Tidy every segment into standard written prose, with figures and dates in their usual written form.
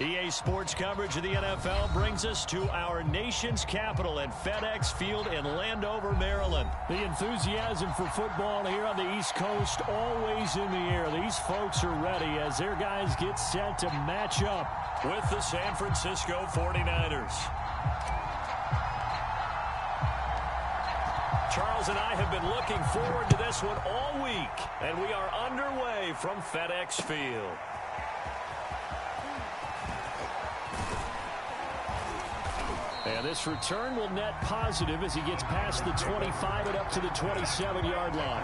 EA Sports coverage of the NFL brings us to our nation's capital at FedEx Field in Landover, Maryland. The enthusiasm for football here on the East Coast always in the air. These folks are ready as their guys get set to match up with the San Francisco 49ers. Charles and I have been looking forward to this one all week, and we are underway from FedEx Field. And this return will net positive as he gets past the 25 and up to the 27-yard line.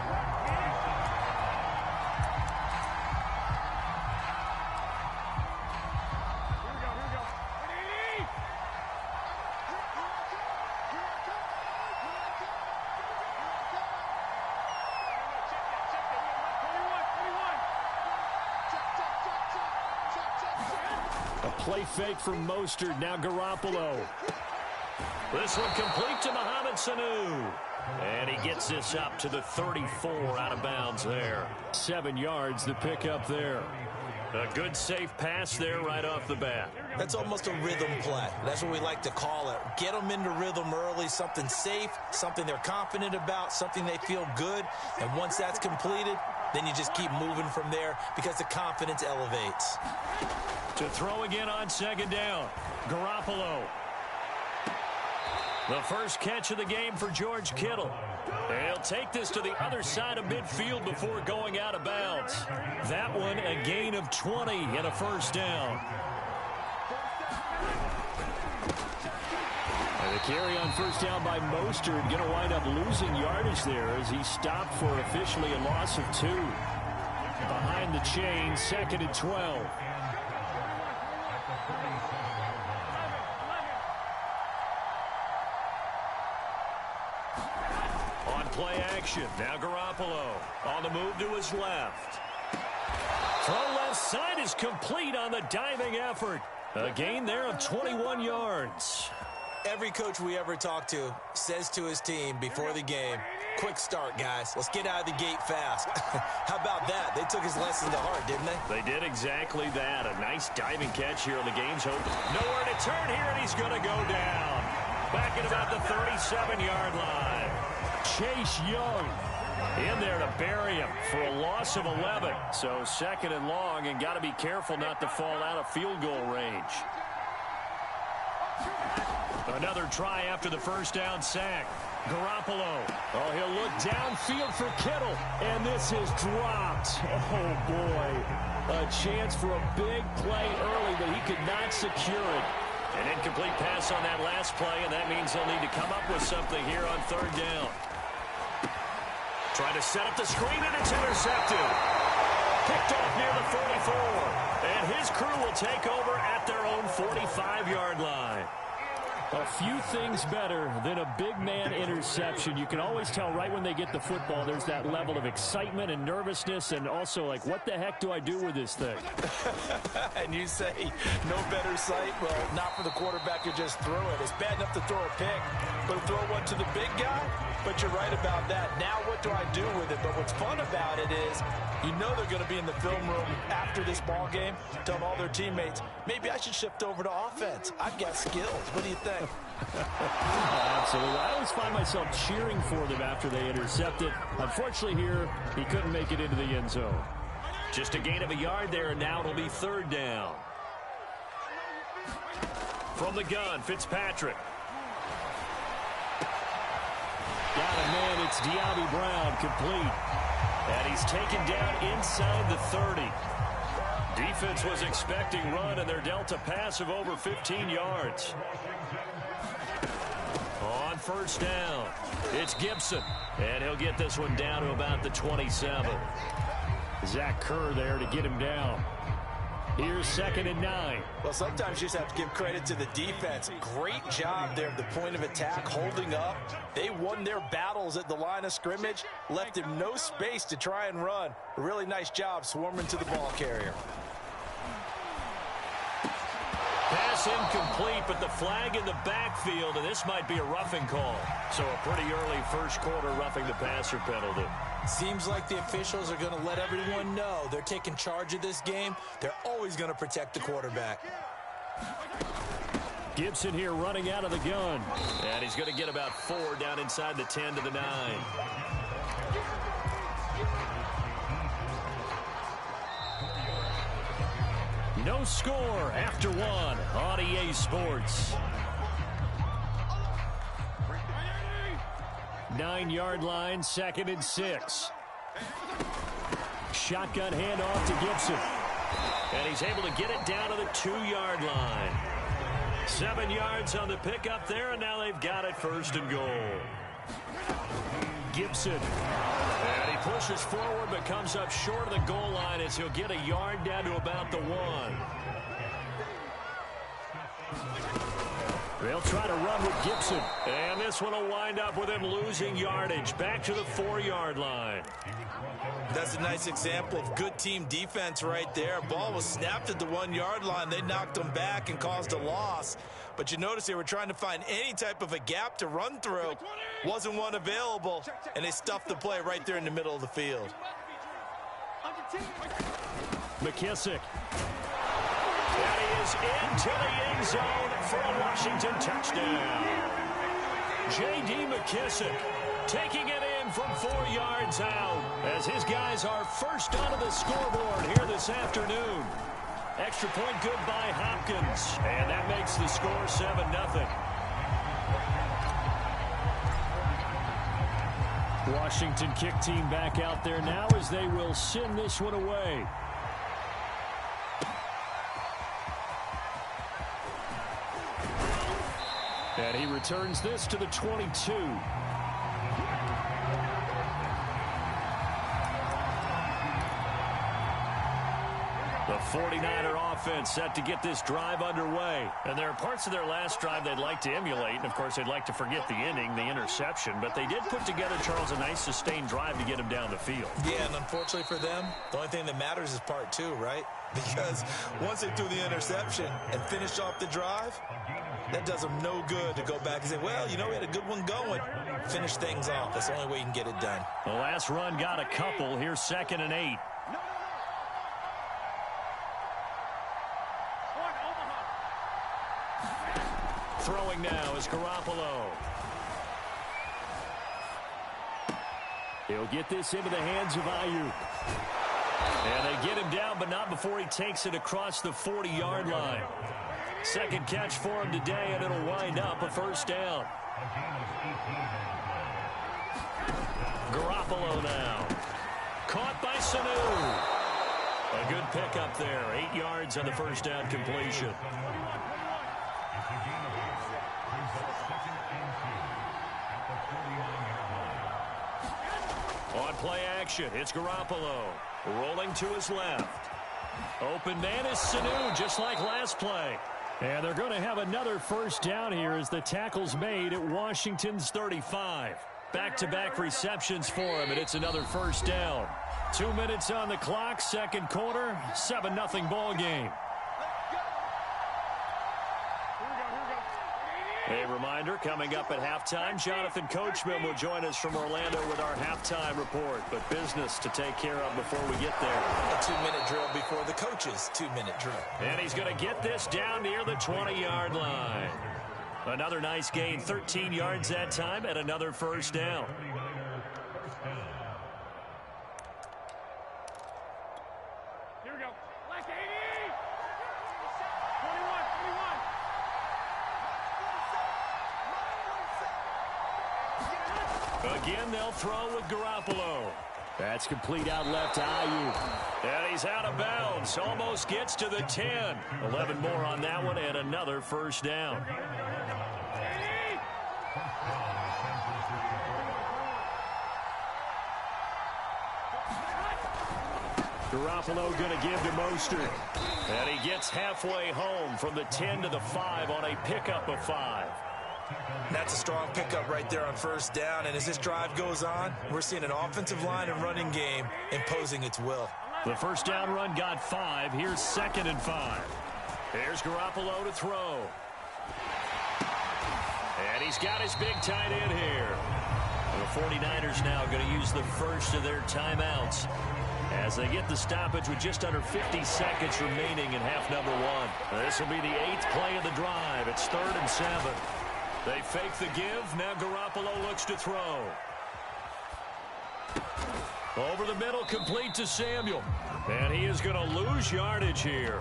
A play fake from Mostert, now Garoppolo. This one complete to Mohamed Sanu. And he gets this up to the 34 out of bounds there. 7 yards, the pickup there. A good safe pass there right off the bat. That's almost a rhythm play. That's what we like to call it. Get them into rhythm early, something safe, something they're confident about, something they feel good. And once that's completed, then you just keep moving from there because the confidence elevates. To throw again on second down, Garoppolo. The first catch of the game for George Kittle. And he'll take this to the other side of midfield before going out of bounds. That one a gain of 20 and a first down. And the carry on first down by Mostert, going to wind up losing yardage there as he stopped for officially a loss of 2. Behind the chain, 2nd and 12. Play action. Now Garoppolo on the move to his left. Throw left side is complete on the diving effort. A gain there of 21 yards. Every coach we ever talk to says to his team before the game, quick start, guys. Let's get out of the gate fast. How about that? They took his lesson to heart, didn't they? They did exactly that. A nice diving catch here on the game's hope. Nowhere to turn here, and he's going to go down. Back at about the 37-yard line. Chase Young in there to bury him for a loss of 11. So 2nd and long, and got to be careful not to fall out of field goal range. Another try after the first down sack. Garoppolo. Oh, he'll look downfield for Kittle, and this is dropped. Oh, boy. A chance for a big play early, but he could not secure it. An incomplete pass on that last play, and that means they'll need to come up with something here on third down. Trying to set up the screen, and it's intercepted. Picked off near the 44. And his crew will take over at their own 45-yard line. A few things better than a big man interception. You can always tell right when they get the football, there's that level of excitement and nervousness, and also like, what the heck do I do with this thing? And you say, no better sight? Well, not for the quarterback who just threw it. It's bad enough to throw a pick, but to throw one to the big guy? But you're right about that. Now what do I do with it? But what's fun about it is, you know they're going to be in the film room after this ball game, telling all their teammates, maybe I should shift over to offense. I've got skills. What do you think? Absolutely. I always find myself cheering for them after they intercept it. Unfortunately here, he couldn't make it into the end zone. Just a gain of a yard there, and now it'll be third down. From the gun, Fitzpatrick. Got a man, it's De'Ami Brown, complete. And he's taken down inside the 30. Defense was expecting run, and they're dealt a pass of over 15 yards. On first down, it's Gibson. And he'll get this one down to about the 27. Zach Kerr there to get him down. Here's 2nd and 9. Well, sometimes you just have to give credit to the defense. Great job there at the point of attack, holding up. They won their battles at the line of scrimmage, left him no space to try and run. A really nice job swarming to the ball carrier. Pass incomplete, but the flag in the backfield, and this might be a roughing call. So a pretty early first quarter roughing the passer penalty. Seems like the officials are going to let everyone know they're taking charge of this game. They're always going to protect the quarterback. Gibson here running out of the gun. And he's going to get about 4 down inside the 10 to the 9. No score after 1 on EA Sports. 9-yard line, 2nd and 6. Shotgun handoff to Gibson. And he's able to get it down to the 2-yard line. 7 yards on the pickup there, and now they've got it 1st and goal. Gibson. And he pushes forward but comes up short of the goal line as he'll get a yard down to about the 1. They'll try to run with Gibson. And this one will wind up with him losing yardage. Back to the 4-yard line. That's a nice example of good team defense right there. Ball was snapped at the 1-yard line. They knocked him back and caused a loss. But you notice they were trying to find any type of a gap to run through. Wasn't one available, and they stuffed the play right there in the middle of the field. McKissick. And he is into the end zone for a Washington touchdown. J.D. McKissick taking it in from 4 yards out as his guys are first onto the scoreboard here this afternoon. Extra point good by Hopkins, and that makes the score 7-0. Washington kick team back out there now as they will send this one away. And he returns this to the 22. The 49er offense set to get this drive underway. And there are parts of their last drive they'd like to emulate. And, of course, they'd like to forget the inning, the interception. But they did put together, Charles, a nice sustained drive to get him down the field. Yeah, and unfortunately for them, the only thing that matters is part 2, right? Because once they threw the interception and finished off the drive, that does them no good to go back and say, well, you know, we had a good one going. Finish things off. That's the only way you can get it done. The last run got a couple. Here's 2nd and 8. Throwing now is Garoppolo. He'll get this into the hands of Ayuk. And they get him down, but not before he takes it across the 40-yard line. Second catch for him today, and it'll wind up a 1st down. Garoppolo now. Caught by Sanu. A good pickup there. 8 yards on the 1st down completion. On play action, it's Garoppolo. Rolling to his left. Open man is Sanu, just like last play. And they're going to have another 1st down here as the tackle's made at Washington's 35. Back-to-back receptions for him, and it's another 1st down. 2 minutes on the clock, 2nd quarter, 7-0 ball game. A reminder, coming up at halftime, Jonathan Coachman will join us from Orlando with our halftime report. But business to take care of before we get there. A 2-minute drill before the coach's 2-minute drill. And he's going to get this down near the 20-yard line. Another nice gain, 13 yards that time, and another 1st down. Here we go. Left 80. 21. Again, they'll throw with Garoppolo. That's complete out left to Ayuk. And he's out of bounds. Almost gets to the 10. 11 more on that one, and another 1st down. Garoppolo going to give to Mostert. And he gets halfway home from the 10 to the 5 on a pickup of 5. That's a strong pickup right there on 1st down. And as this drive goes on, we're seeing an offensive line and running game imposing its will. The 1st down run got 5. Here's 2nd and 5. Here's Garoppolo to throw. And he's got his big tight end here. The 49ers now going to use the first of their timeouts. as they get the stoppage with just under 50 seconds remaining in half number one. This will be the 8th play of the drive. It's 3rd and 7. They fake the give. Now Garoppolo looks to throw. Over the middle, complete to Samuel. And he is going to lose yardage here.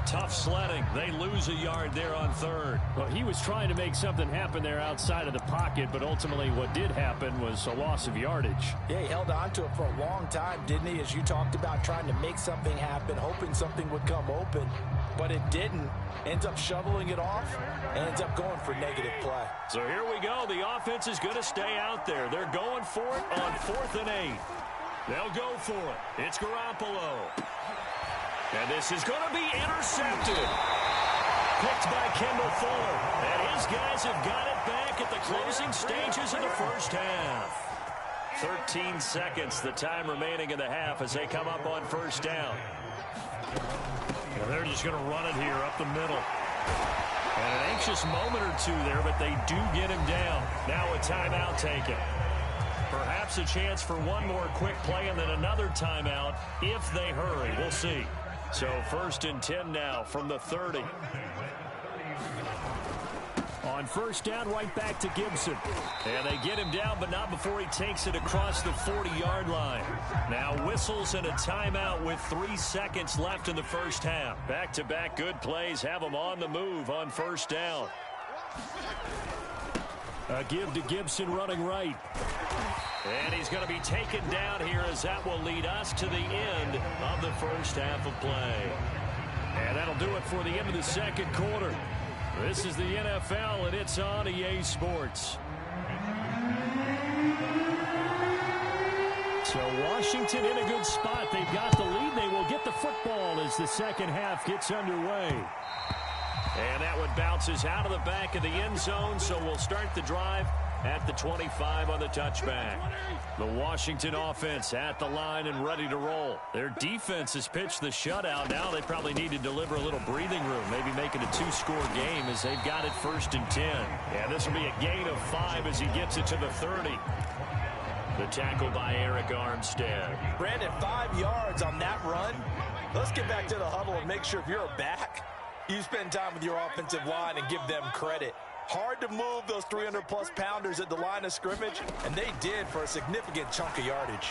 Tough sledding. They lose a yard there on 3rd. Well, he was trying to make something happen there outside of the pocket, but ultimately what did happen was a loss of yardage. Yeah, he held on to it for a long time, didn't he? As you talked about, trying to make something happen, hoping something would come open, but it didn't. Ends up shoveling it off and ends up going for negative play. So here we go. The offense is going to stay out there. They're going for it on 4th and 8. They'll go for it. It's Garoppolo. And this is going to be intercepted. Picked by Kendall Fuller. And his guys have got it back at the closing stages of the first half. 13 seconds, the time remaining in the half as they come up on 1st down. Well, they're just going to run it here up the middle. And an anxious moment or two there, but they do get him down. Now a timeout taken. Perhaps a chance for one more quick play and then another timeout if they hurry. We'll see. So 1st and 10 now from the 30. On 1st down, right back to Gibson. And they get him down, but not before he takes it across the 40-yard line. Now whistles and a timeout with 3 seconds left in the first half. Back-to-back good plays have them on the move on 1st down. A give to Gibson running right. And he's going to be taken down here as that will lead us to the end of the first half of play. And that'll do it for the end of the 2nd quarter. This is the NFL, and it's on EA Sports. So Washington in a good spot. They've got the lead. They will get the football as the 2nd half gets underway. And that one bounces out of the back of the end zone, so we'll start the drive at the 25 on the touchback. The Washington offense at the line and ready to roll. Their defense has pitched the shutout. Now they probably need to deliver a little breathing room, maybe make it a 2-score game as they've got it 1st and 10. Yeah, this will be a gain of 5 as he gets it to the 30. The tackle by Eric Armstead. Brandon, 5 yards on that run. Let's get back to the huddle and make sure if you're a back, you spend time with your offensive line and give them credit. Hard to move those 300-plus pounders at the line of scrimmage, and they did for a significant chunk of yardage.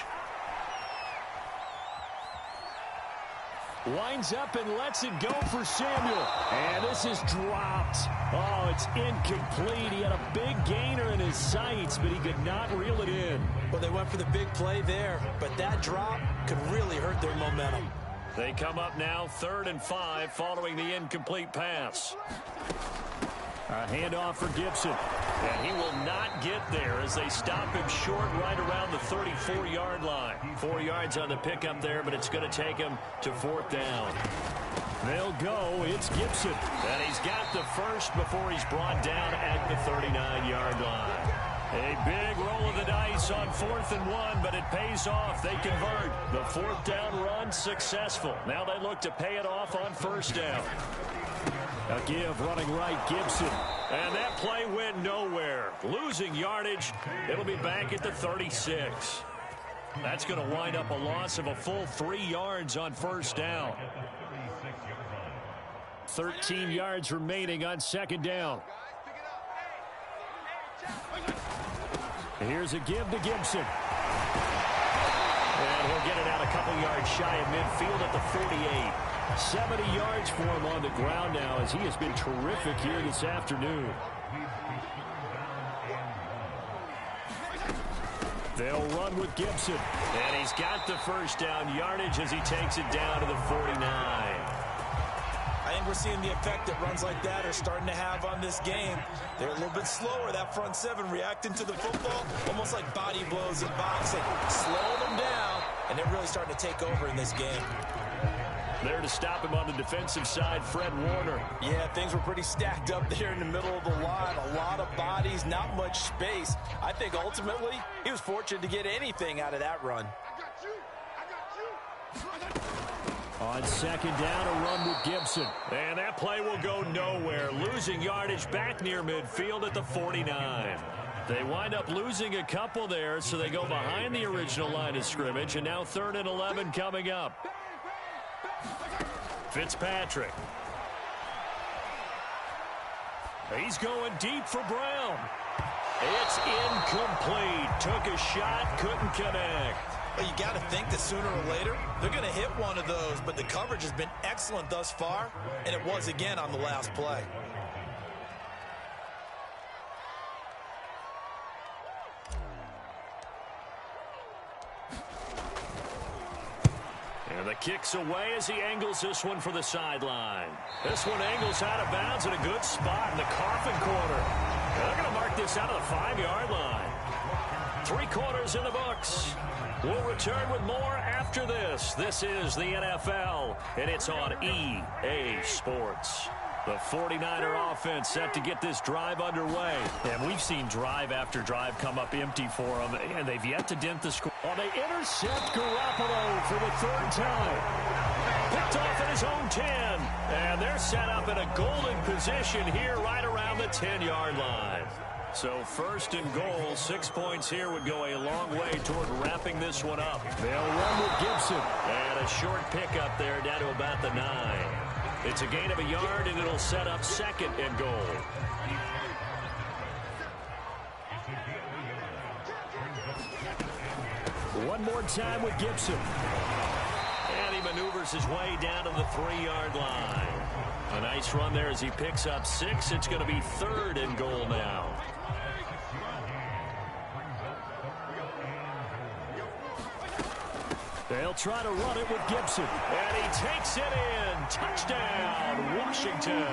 Winds up and lets it go for Samuel. And this is dropped. Oh, it's incomplete. He had a big gainer in his sights, but he could not reel it in. Well, they went for the big play there, but that drop could really hurt their momentum. They come up now 3rd and 5 following the incomplete pass. A handoff for Gibson. And he will not get there as they stop him short right around the 34-yard line. 4 yards on the pickup there, but it's going to take him to 4th down. They'll go. It's Gibson. And he's got the first before he's brought down at the 39-yard line. A big roll of the dice on 4th and 1, but it pays off. They convert. The 4th down run successful. Now they look to pay it off on 1st down. A give running right, Gibson. And that play went nowhere. Losing yardage. It'll be back at the 36. That's going to wind up a loss of a full 3 yards on 1st down. 13 yards remaining on 2nd down. Here's a give to Gibson. And he'll get it out a couple yards shy of midfield at the 48. 70 yards for him on the ground now as he has been terrific here this afternoon. They'll run with Gibson. And he's got the first down yardage as he takes it down to the 49. I think we're seeing the effect that runs like that are starting to have on this game. They're a little bit slower, that front seven reacting to the football, almost like body blows in boxing. Slow them down, and they're really starting to take over in this game. There to stop him on the defensive side, Fred Warner. Yeah, things were pretty stacked up there in the middle of the line. A lot of bodies, not much space. I think ultimately he was fortunate to get anything out of that run. On 2nd down, a run with Gibson. And that play will go nowhere. Losing yardage back near midfield at the 49. They wind up losing a couple there, so they go behind the original line of scrimmage, and now 3rd and 11 coming up. Fitzpatrick. He's going deep for Brown. It's incomplete. Took a shot, couldn't connect. Well, you got to think that sooner or later, they're going to hit one of those, but the coverage has been excellent thus far, and it was again on the last play. And the kick's away as he angles this one for the sideline. This one angles out of bounds in a good spot in the coffin corner. They're going to mark this out of the 5-yard line. 3 quarters in the books. We'll return with more after this. This is the NFL, and it's on EA Sports. The 49er offense set to get this drive underway. And we've seen drive after drive come up empty for them, and they've yet to dent the score. Well, they intercept Garoppolo for the 3rd time. Picked off at his own 10. And they're set up in a golden position here right around the 10-yard line. So 1st and goal, 6 points here would go a long way toward wrapping this one up. They'll run with Gibson. And a short pickup there down to about the 9. It's a gain of a yard, and it'll set up 2nd and goal. One more time with Gibson. And he maneuvers his way down to the 3-yard line. A nice run there as he picks up 6. It's going to be 3rd and goal now. They'll try to run it with Gibson. And he takes it in. Touchdown, Washington.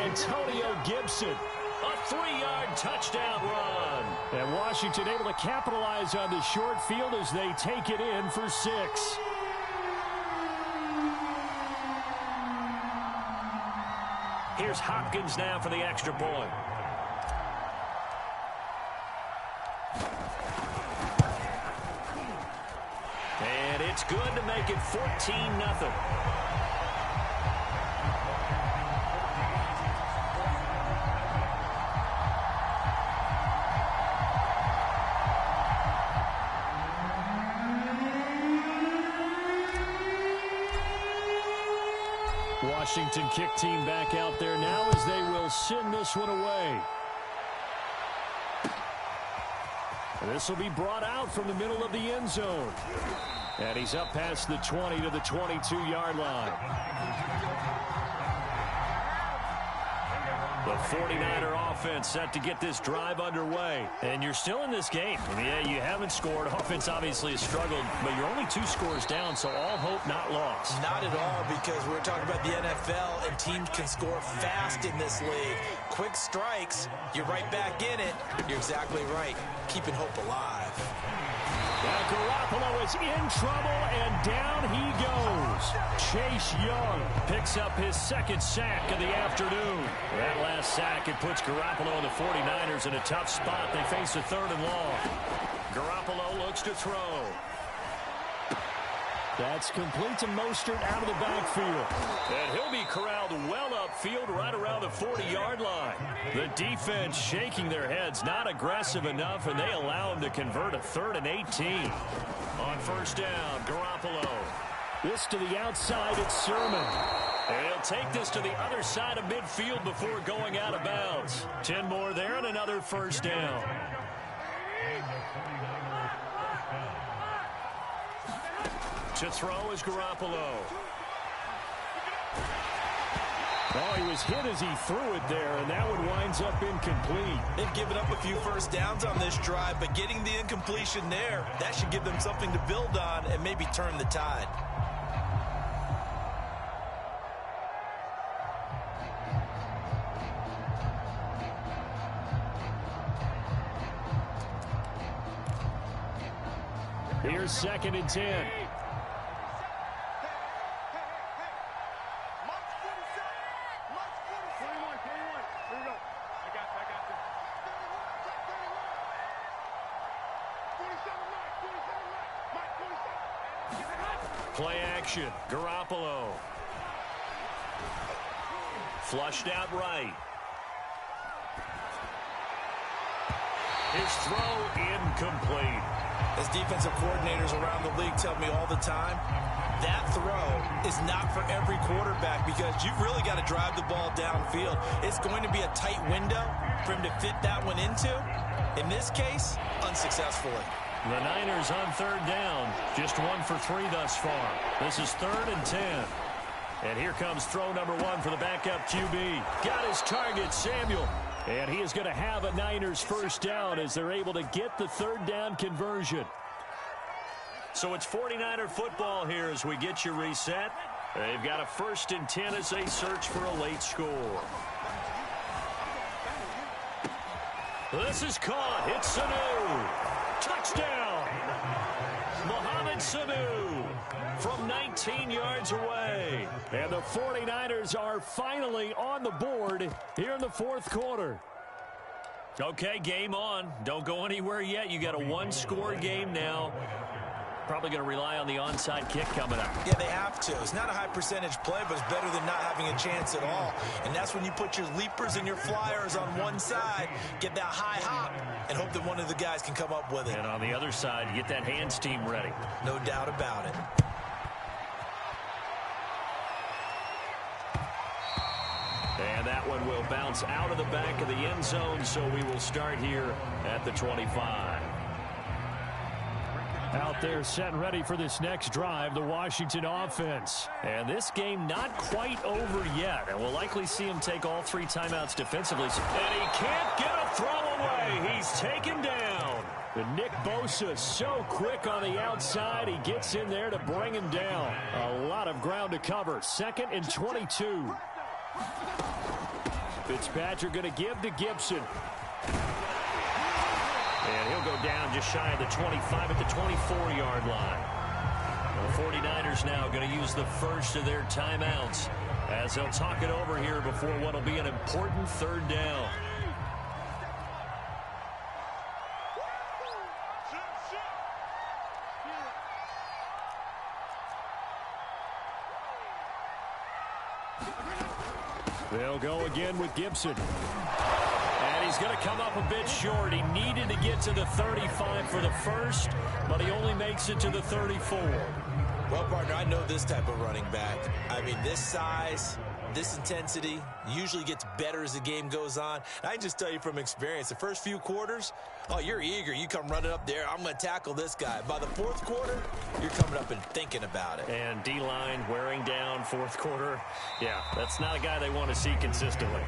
Antonio Gibson. A 3-yard touchdown run. And Washington able to capitalize on the short field as they take it in for 6. Here's Hopkins now for the extra point. And it's good to make it 14-0. Washington kick team back out there now as they will send this one away. And this will be brought out from the middle of the end zone. And he's up past the 20 to the 22-yard line. The 49er offense set to get this drive underway. And you're still in this game. I mean, yeah, you haven't scored. Offense obviously has struggled, but you're only 2 scores down, so all hope not lost. Not at all, because we're talking about the NFL, and teams can score fast in this league. Quick strikes, you're right back in it. You're exactly right. Keeping hope alive. Now Garoppolo is in trouble, and down he goes. Chase Young picks up his 2nd sack of the afternoon. That last sack, it puts Garoppolo and the 49ers in a tough spot. They face a 3rd and long. Garoppolo looks to throw. That's complete to Mostert out of the backfield. And he'll be corralled well upfield right around the 40-yard line. The defense shaking their heads, not aggressive enough, and they allow him to convert a 3rd and 18. On 1st down, Garoppolo. This to the outside, it's Sermon. And he'll take this to the other side of midfield before going out of bounds. 10 more there and another 1st down. To throw is Garoppolo. Oh, he was hit as he threw it there, and that one winds up incomplete. They've given up a few 1st downs on this drive, but getting the incompletion there, that should give them something to build on and maybe turn the tide. Here's 2nd and 10. Play action. Garoppolo. Flushed out right. His throw incomplete. As defensive coordinators around the league tell me all the time, that throw is not for every quarterback because you've really got to drive the ball downfield. It's going to be a tight window for him to fit that one into. In this case, unsuccessfully. The Niners on third down. Just 1 for 3 thus far. This is 3rd and 10. And here comes throw number 1 for the backup QB. Got his target, Samuel. And he is going to have a Niners first down as they're able to get the third down conversion. So it's 49er football here as we get you reset. They've got a 1st and 10 as they search for a late score. This is caught. It's Sanu. Touchdown. Mohamed Sanu from 19 yards away. And the 49ers are finally on the board here in the 4th quarter. Okay, game on. Don't go anywhere yet. You got a 1-score game now. Probably going to rely on the onside kick coming up. Yeah, they have to. It's not a high percentage play, but it's better than not having a chance at all. And that's when you put your leapers and your flyers on one side, get that high hop, and hope that one of the guys can come up with it. And on the other side, get that hands team ready. No doubt about it. And that one will bounce out of the back of the end zone, so we will start here at the 25. Out there set and ready for this next drive, the Washington offense. And this game not quite over yet. And we'll likely see him take all 3 timeouts defensively. And he can't get a throw away. He's taken down. And Nick Bosa so quick on the outside. He gets in there to bring him down. A lot of ground to cover. 2nd and 22. Fitzpatrick going to give to Gibson. And he'll go down just shy of the 25 at the 24-yard line. The 49ers now going to use the first of their timeouts as they'll talk it over here before what will be an important 3rd down. They'll go again with Gibson. And he's going to come up a bit short. He needed to get to the 35 for the first, but he only makes it to the 34. Well, partner, I know this type of running back. I mean, this size, this intensity usually gets better as the game goes on. And I can just tell you from experience, the first few quarters, oh, you're eager. You come running up there. I'm going to tackle this guy. By the 4th quarter, you're coming up and thinking about it. And D-line wearing down 4th quarter. Yeah, that's not a guy they want to see consistently.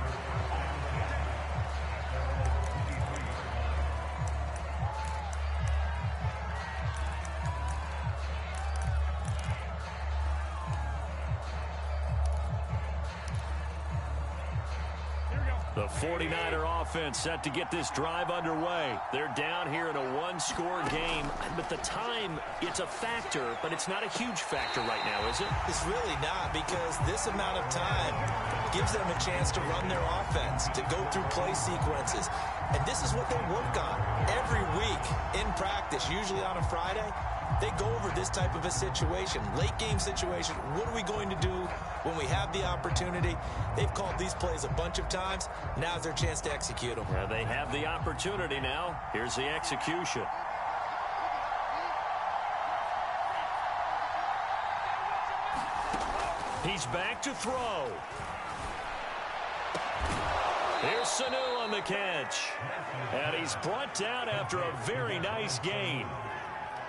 The 49er offense set to get this drive underway. They're down here in a 1-score game. But the time, it's a factor, but it's not a huge factor right now, is it? It's really not, because this amount of time gives them a chance to run their offense, to go through play sequences. And this is what they work on every week in practice, usually on a Friday. They go over this type of a situation, late game situation. What are we going to do when we have the opportunity? They've called these plays a bunch of times. Now's their chance to execute them. Yeah, they have the opportunity now. Here's the execution. He's back to throw. Here's Sanu on the catch. And he's brought down after a very nice gain.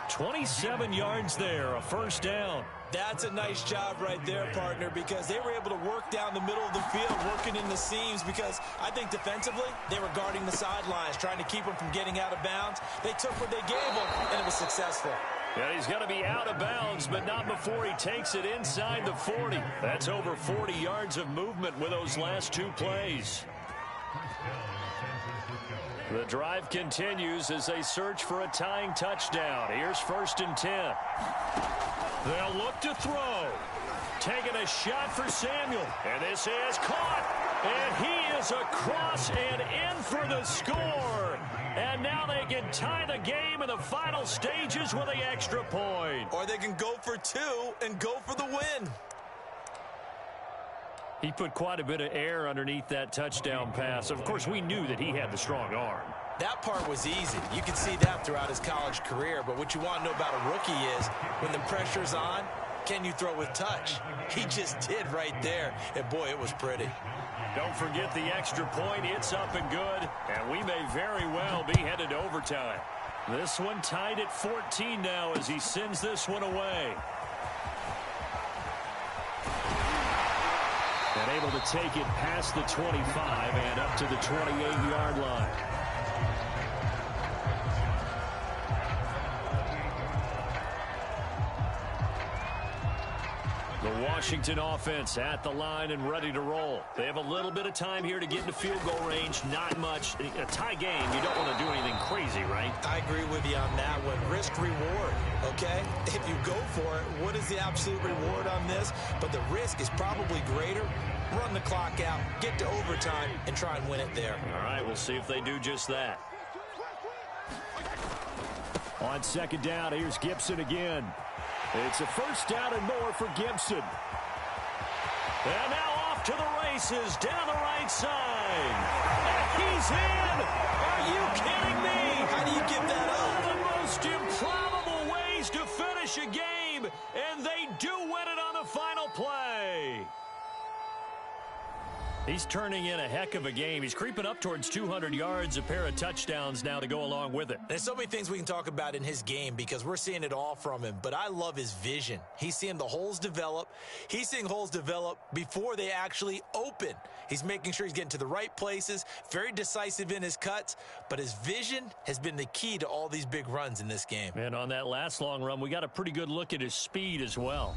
27 yards there, a first down. That's a nice job right there, partner, because they were able to work down the middle of the field, working in the seams, because I think defensively they were guarding the sidelines, trying to keep them from getting out of bounds. They took what they gave them, and it was successful. Yeah, he's going to be out of bounds, but not before he takes it inside the 40. That's over 40 yards of movement with those last 2 plays. The drive continues as they search for a tying touchdown. Here's 1st and 10. They'll look to throw. Taking a shot for Samuel. And this is caught. And he is across and in for the score. And now they can tie the game in the final stages with the extra point. Or they can go for 2 and go for the win. He put quite a bit of air underneath that touchdown pass. Of course, we knew that he had the strong arm. That part was easy. You can see that throughout his college career. But what you want to know about a rookie is when the pressure's on, can you throw with touch? He just did right there. And, boy, it was pretty. Don't forget the extra point. It's up and good. And we may very well be headed to overtime. This one tied at 14 now as he sends this one away. And able to take it past the 25 and up to the 28-yard line. The Washington offense at the line and ready to roll. They have a little bit of time here to get into field goal range. Not much. A tie game, you don't want to do anything crazy, right? I agree with you on that one. Risk-reward, okay? If you go for it, what is the absolute reward on this? But the risk is probably greater. Run the clock out, get to overtime, and try and win it there. All right, we'll see if they do just that. On second down, here's Gibson again. It's a first down and more for Gibson. And now off to the races down the right side. And he's in! Are you kidding me? How do you give that up? One of the most improbable ways to finish a game, and they do win it on the final play. He's turning in a heck of a game. He's creeping up towards 200 yards, a pair of touchdowns now to go along with it. There's so many things we can talk about in his game because we're seeing it all from him, but I love his vision. He's seeing the holes develop. He's seeing holes develop before they actually open. He's making sure he's getting to the right places, very decisive in his cuts, but his vision has been the key to all these big runs in this game. And on that last long run, we got a pretty good look at his speed as well.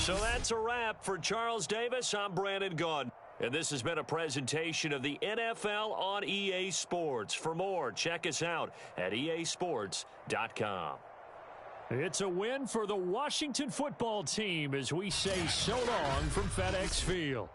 So that's a wrap for Charles Davis. I'm Brandon Gaudin. And this has been a presentation of the NFL on EA Sports. For more, check us out at easports.com. It's a win for the Washington football team as we say so long from FedEx Field.